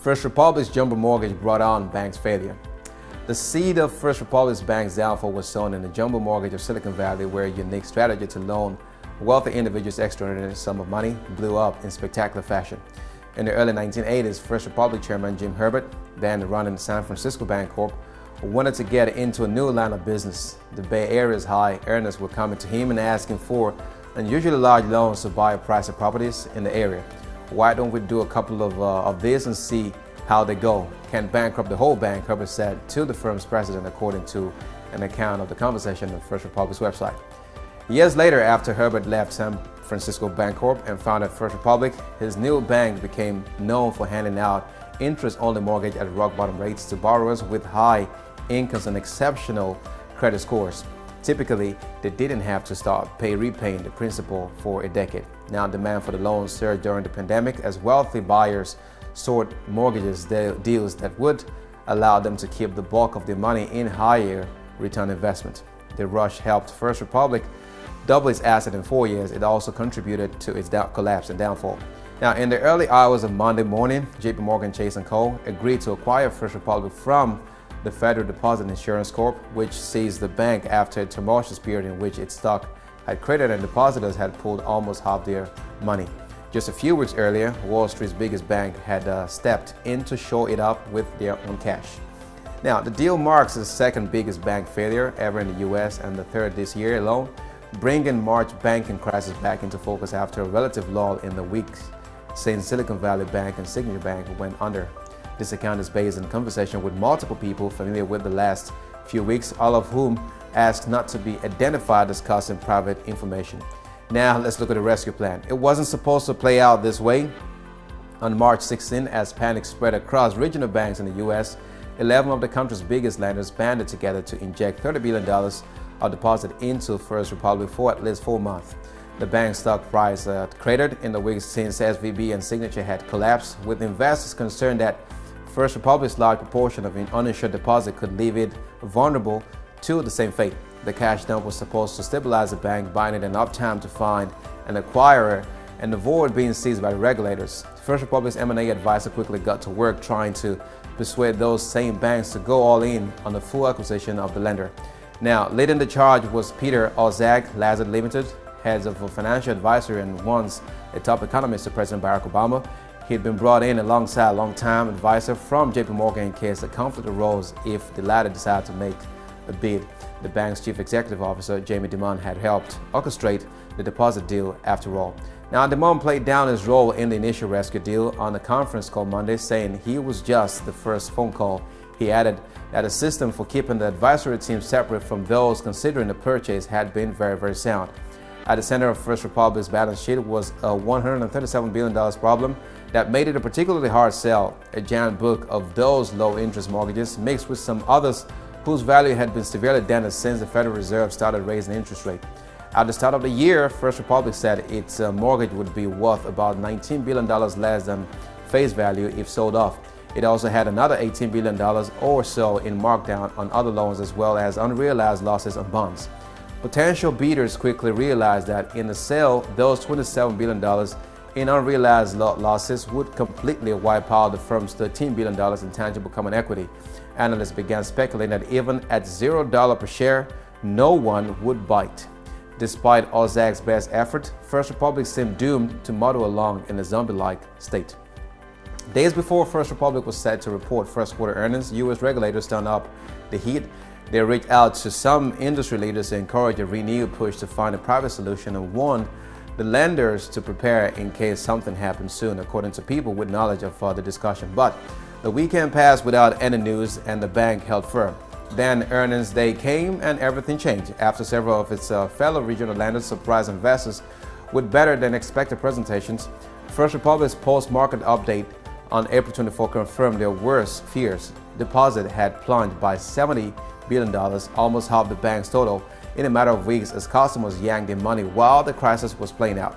First Republic's jumbo mortgage brought on bank's failure. The seed of First Republic's bank's downfall was sown in the jumbo mortgage of Silicon Valley, where a unique strategy to loan wealthy individuals extraordinary sum of money blew up in spectacular fashion. In the early 1980s, First Republic chairman Jim Herbert, then running San Francisco Bank Corp, wanted to get into a new line of business. The Bay Area's high earners were coming to him and asking for unusually large loans to buy pricey properties in the area. Why don't we do a couple of these and see how they go? Can't bankrupt the whole bank, Herbert said to the firm's president, according to an account of the conversation on First Republic's website. Years later, after Herbert left San Francisco Bank Corp and founded First Republic, his new bank became known for handing out interest-only mortgage at rock-bottom rates to borrowers with high incomes and exceptional credit scores. Typically, they didn't have to start repaying the principal for a decade. Now, demand for the loans surged during the pandemic as wealthy buyers sought mortgages deals that would allow them to keep the bulk of their money in higher return investment. The rush helped First Republic double its asset in 4 years. It also contributed to its collapse and downfall. Now, in the early hours of Monday morning, JP Morgan Chase & Co. agreed to acquire First Republic from the Federal Deposit Insurance Corp., which seized the bank after a tumultuous period in which its stock had cratered and depositors had pulled almost half their money. Just a few weeks earlier, Wall Street's biggest bank had stepped in to shore it up with their own cash. Now, the deal marks the second biggest bank failure ever in the U.S. and the third this year alone, bringing March banking crisis back into focus after a relative lull in the weeks since Silicon Valley Bank and Signature Bank went under. This account is based on conversation with multiple people familiar with the last few weeks, all of whom asked not to be identified discussing private information. Now let's look at the rescue plan. It wasn't supposed to play out this way. On March 16, as panic spread across regional banks in the U.S., 11 of the country's biggest lenders banded together to inject $30 billion of deposit into First Republic for at least 4 months. The bank's stock price cratered in the weeks since SVB and Signature had collapsed, with investors concerned that First Republic's large proportion of an uninsured deposit could leave it vulnerable to the same fate. The cash dump was supposed to stabilize the bank, buying it enough time to find an acquirer and avoid being seized by the regulators. First Republic's M&A advisor quickly got to work trying to persuade those same banks to go all in on the full acquisition of the lender. Now, leading the charge was Peter Ozag, Lazard Limited, heads of a financial advisory and once a top economist to President Barack Obama. He'd been brought in alongside a long-time advisor from JP Morgan in case a conflict arose if the latter decided to make a bid. The bank's chief executive officer, Jamie Dimon, had helped orchestrate the deposit deal after all. Now, Dimon played down his role in the initial rescue deal on a conference call Monday, saying he was just the first phone call. He added that a system for keeping the advisory team separate from those considering the purchase had been very sound. At the center of First Republic's balance sheet was a $137 billion problem that made it a particularly hard sell, a giant book of those low-interest mortgages mixed with some others whose value had been severely dented since the Federal Reserve started raising interest rate. At the start of the year, First Republic said its mortgage would be worth about $19 billion less than face value if sold off. It also had another $18 billion or so in markdown on other loans, as well as unrealized losses on bonds. Potential bidders quickly realized that in the sale, those $27 billion in unrealized losses would completely wipe out the firm's $13 billion in tangible common equity. Analysts began speculating that even at $0 per share, no one would bite. Despite Ozag's best effort, First Republic seemed doomed to muddle along in a zombie-like state. Days before First Republic was set to report first quarter earnings, U.S. regulators turned up the heat. They reached out to some industry leaders to encourage a renewed push to find a private solution and warned the lenders to prepare in case something happened soon, according to people with knowledge of the discussion. But the weekend passed without any news and the bank held firm. Then earnings day came and everything changed. After several of its fellow regional lenders surprised investors with better than expected presentations, First Republic's post-market update on April 24 confirmed their worst fears. Deposit had plunged by $70 billion, almost half the bank's total, in a matter of weeks as customers yanked their money while the crisis was playing out.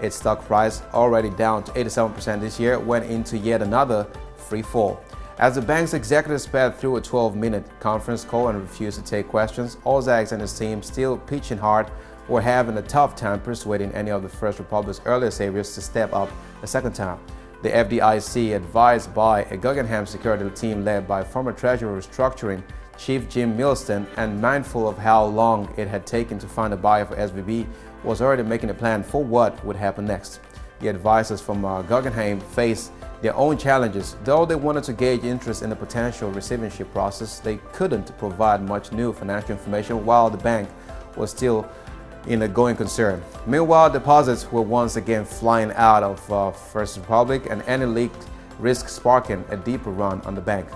Its stock price, already down to 87% this year, went into yet another free fall. As the bank's executives sped through a 12-minute conference call and refused to take questions, Ozag and his team, still pitching hard, were having a tough time persuading any of the First Republic's earlier saviors to step up a second time. The FDIC, advised by a Guggenheim security team led by former Treasury Restructuring Chief Jim Milston, and mindful of how long it had taken to find a buyer for SVB, was already making a plan for what would happen next. The advisors from Guggenheim faced their own challenges. Though they wanted to gauge interest in the potential receivership process, they couldn't provide much new financial information while the bank was still in a going concern. Meanwhile, deposits were once again flying out of First Republic, and any leaked risk sparking a deeper run on the bank.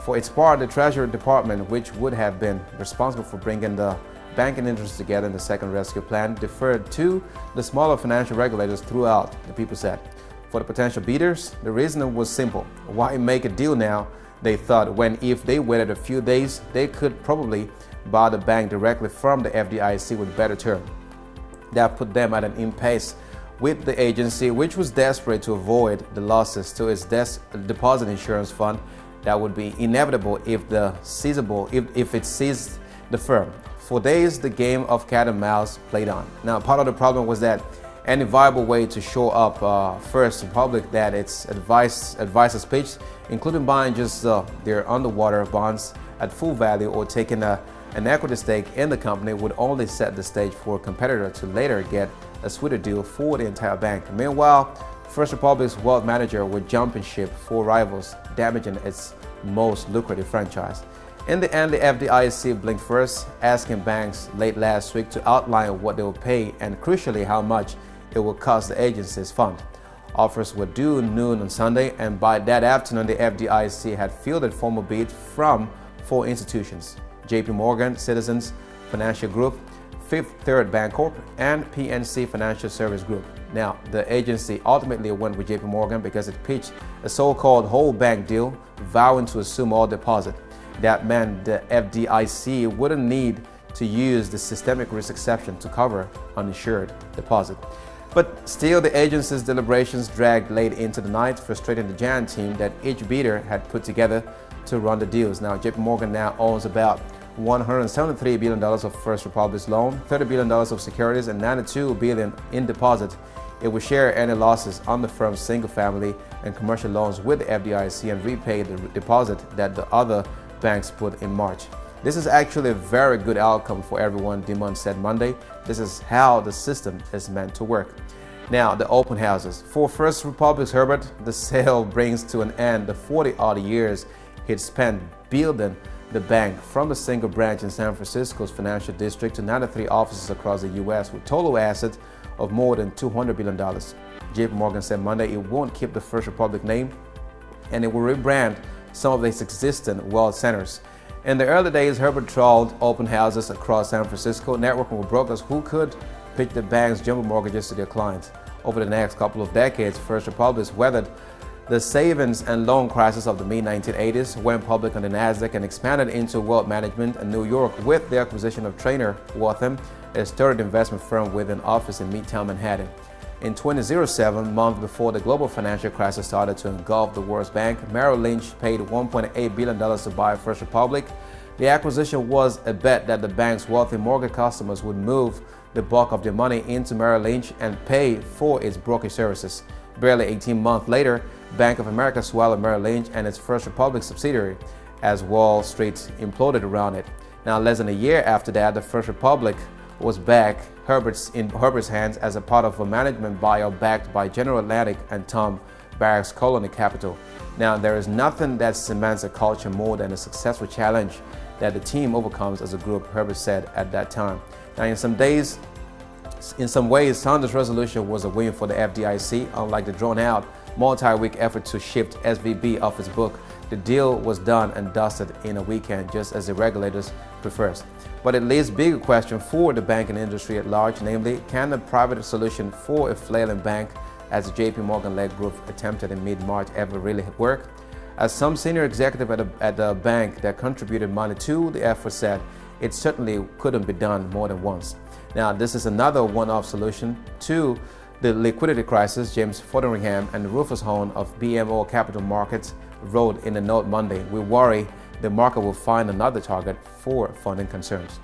For its part, the Treasury Department, which would have been responsible for bringing the banking industry together in the second rescue plan, deferred to the smaller financial regulators throughout, the people said. For the potential bidders, the reasoning was simple. Why make a deal now, they thought, when if they waited a few days, they could probably buy the bank directly from the FDIC with better terms. That put them at an impasse with the agency, which was desperate to avoid the losses to its deposit insurance fund that would be inevitable if it seized the firm. For days, the game of cat and mouse played on. Now, part of the problem was that any viable way to shore up First Republic that its advisors pitched, including buying just their underwater bonds at full value or taking an equity stake in the company, would only set the stage for a competitor to later get a sweeter deal for the entire bank. Meanwhile, First Republic's wealth manager would jump in ship for rivals, damaging its most lucrative franchise. In the end, the FDIC blinked first, asking banks late last week to outline what they will pay and, crucially, how much it will cost the agency's fund. Offers were due noon on Sunday, and by that afternoon, the FDIC had fielded formal bids from 4 institutions: JP Morgan, Citizens Financial Group, Fifth Third Bancorp, and PNC Financial Service Group. Now, the agency ultimately went with JP Morgan because it pitched a so-called whole bank deal, vowing to assume all deposit. That meant the FDIC wouldn't need to use the systemic risk exception to cover uninsured deposit. But still, the agency's deliberations dragged late into the night, frustrating the giant team that each bidder had put together to run the deals. Now, JP Morgan now owns about $173 billion of First Republic's loan, $30 billion of securities, and $92 billion in deposit. It will share any losses on the firm's single-family and commercial loans with the FDIC and repay the deposit that the other banks put in March. This is actually a very good outcome for everyone, Dimon said Monday. This is how the system is meant to work. Now, the open houses. For First Republic's Herbert, the sale brings to an end the 40-odd years he'd spent building the bank from a single branch in San Francisco's financial district to 93 offices across the U.S. with total assets of more than $200 billion. JP Morgan said Monday it won't keep the First Republic name, and it will rebrand some of its existing wealth centers. In the early days, Herbert trawled open houses across San Francisco, networking with brokers who could pitch the bank's jumbo mortgages to their clients. Over the next couple of decades, First Republic weathered the savings and loan crisis of the mid-1980s, went public on the NASDAQ, and expanded into wealth management in New York with the acquisition of Traynor Wortham, a storied investment firm with an office in Midtown Manhattan. In 2007, month before the global financial crisis started to engulf the world's bank, Merrill Lynch paid $1.8 billion to buy First Republic. The acquisition was a bet that the bank's wealthy mortgage customers would move the bulk of their money into Merrill Lynch and pay for its brokerage services. Barely 18 months later, Bank of America swallowed Merrill Lynch and its First Republic subsidiary as Wall Street imploded around it. Now, less than a year after that, the First Republic was back in Herbert's hands as a part of a management buyout backed by General Atlantic and Tom Barrack's Colony Capital. Now, there is nothing that cements a culture more than a successful challenge that the team overcomes as a group, Herbert said at that time. Now, in some ways, Sanders' resolution was a win for the FDIC. Unlike the drawn-out, multi-week effort to shift SVB off its book, the deal was done and dusted in a weekend, just as the regulators prefers. But it leaves bigger question for the banking industry at large, namely, can the private solution for a flailing bank as the JP Morgan-led group attempted in mid-March ever really work? As some senior executive at the bank that contributed money to the effort said, it certainly couldn't be done more than once. Now, this is another one-off solution to the liquidity crisis, James Fotheringham and Rufus Hone of BMO Capital Markets wrote in a note Monday. We worry the market will find another target for funding concerns.